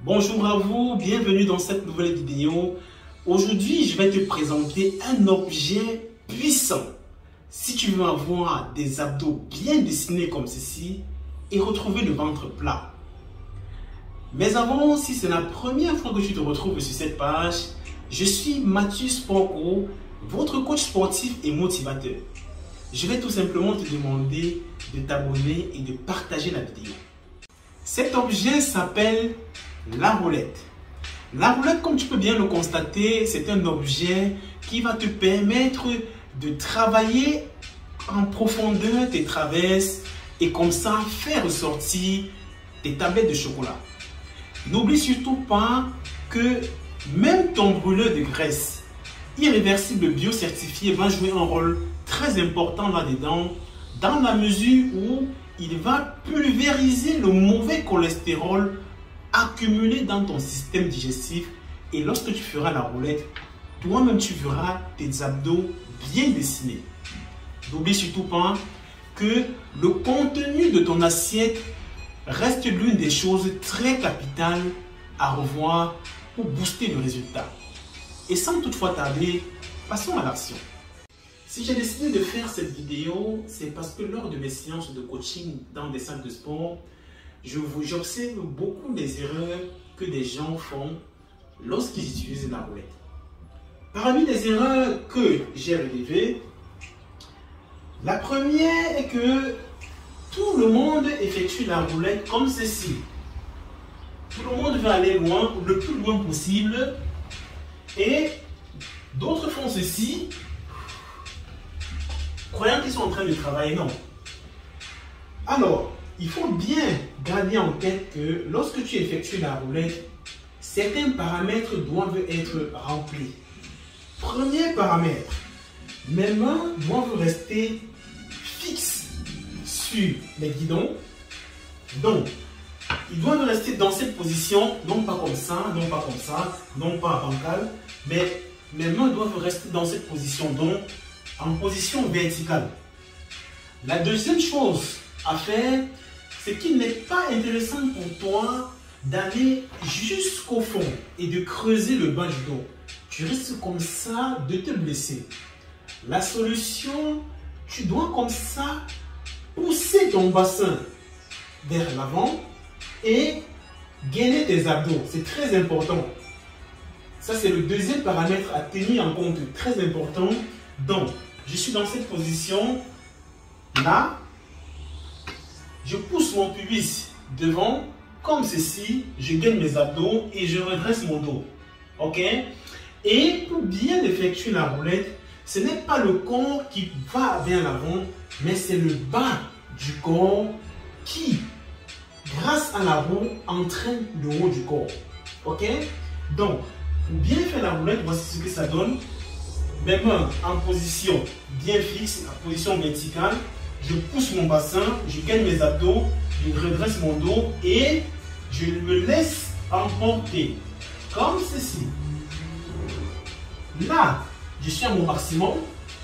Bonjour à vous, bienvenue dans cette nouvelle vidéo. Aujourd'hui, je vais te présenter un objet puissant. Si tu veux avoir des abdos bien dessinés comme ceci et retrouver le ventre plat. Mais avant, si c'est la première fois que tu te retrouves sur cette page, je suis Mathieu Sportgro, votre coach sportif et motivateur. Je vais tout simplement te demander de t'abonner et de partager la vidéo. Cet objet s'appelle la roulette. La roulette, comme tu peux bien le constater, c'est un objet qui va te permettre de travailler en profondeur tes traverses et comme ça faire ressortir tes tablettes de chocolat. N'oublie surtout pas que même ton brûleur de graisse irréversible biocertifié va jouer un rôle très important là-dedans, dans la mesure où il va pulvériser le mauvais cholestérol accumulé dans ton système digestif. Et lorsque tu feras la roulette, toi-même tu verras tes abdos bien dessinés. N'oublie surtout pas que le contenu de ton assiette reste l'une des choses très capitales à revoir pour booster le résultat. Et sans toutefois tarder, passons à l'action. Si j'ai décidé de faire cette vidéo, c'est parce que lors de mes séances de coaching dans des salles de sport, j'observe beaucoup des erreurs que des gens font lorsqu'ils utilisent la roulette. Parmi les erreurs que j'ai relevées, la première est que tout le monde effectue la roulette comme ceci. Tout le monde veut aller loin, le plus loin possible, et d'autres font ceci, croyant qu'ils sont en train de travailler. Non. Alors, il faut bien garder en tête que lorsque tu effectues la roulette, certains paramètres doivent être remplis. Premier paramètre, mes mains doivent rester fixes sur les guidons. Donc, ils doivent rester dans cette position, non pas comme ça, non pas comme ça, non pas en bancal, mais mes mains doivent rester dans cette position, donc en position verticale. La deuxième chose à faire, c'est qu'il n'est pas intéressant pour toi d'aller jusqu'au fond et de creuser le bas du dos. Tu risques comme ça de te blesser. La solution, tu dois comme ça pousser ton bassin vers l'avant et gainer tes abdos. C'est très important. Ça, c'est le deuxième paramètre à tenir en compte, très important. Donc, je suis dans cette position là. Je pousse mon pubis devant, comme ceci, je gagne mes abdos et je redresse mon dos. Ok? Et pour bien effectuer la roulette, ce n'est pas le corps qui va vers l'avant, mais c'est le bas du corps qui, grâce à la roue, entraîne le haut du corps. Ok? Donc, pour bien faire la roulette, voici ce que ça donne. Mes mains en position bien fixe, en position verticale. Je pousse mon bassin, je gagne mes abdos, je redresse mon dos et je me laisse emporter comme ceci. Là, je suis à mon maximum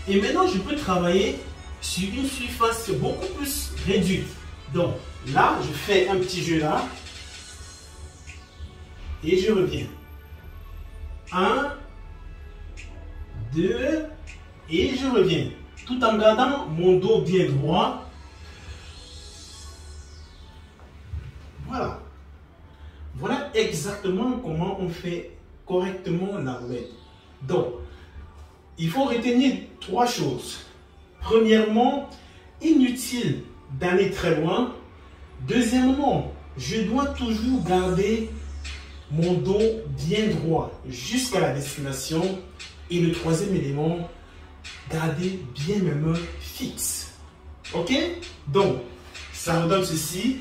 et maintenant je peux travailler sur une surface beaucoup plus réduite. Donc là, je fais un petit jeu là et je reviens. 1, 2 et je reviens. Tout en gardant mon dos bien droit. Voilà. Voilà exactement comment on fait correctement la roulette. Donc, il faut retenir 3 choses. Premièrement, inutile d'aller très loin. Deuxièmement, je dois toujours garder mon dos bien droit jusqu'à la destination. Et le troisième élément, gardez bien mes mains fixes. Ok? Donc, ça me donne ceci.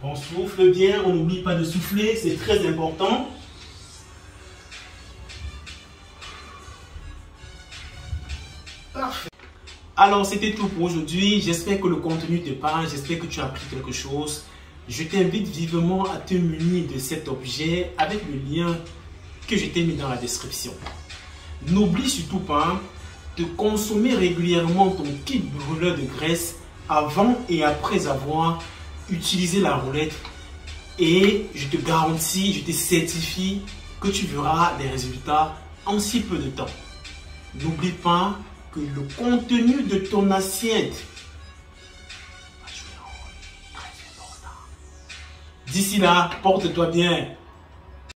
On souffle bien, on n'oublie pas de souffler, c'est très important. Parfait. Alors, c'était tout pour aujourd'hui. J'espère que le contenu te parle, j'espère que tu as appris quelque chose. Je t'invite vivement à te munir de cet objet avec le lien que je t'ai mis dans la description. N'oublie surtout pas de consommer régulièrement ton kit brûleur de graisse avant et après avoir utilisé la roulette. Et je te garantis, je te certifie que tu verras les résultats en si peu de temps. N'oublie pas que le contenu de ton assiette va jouer un rôle très important. D'ici là, porte-toi bien.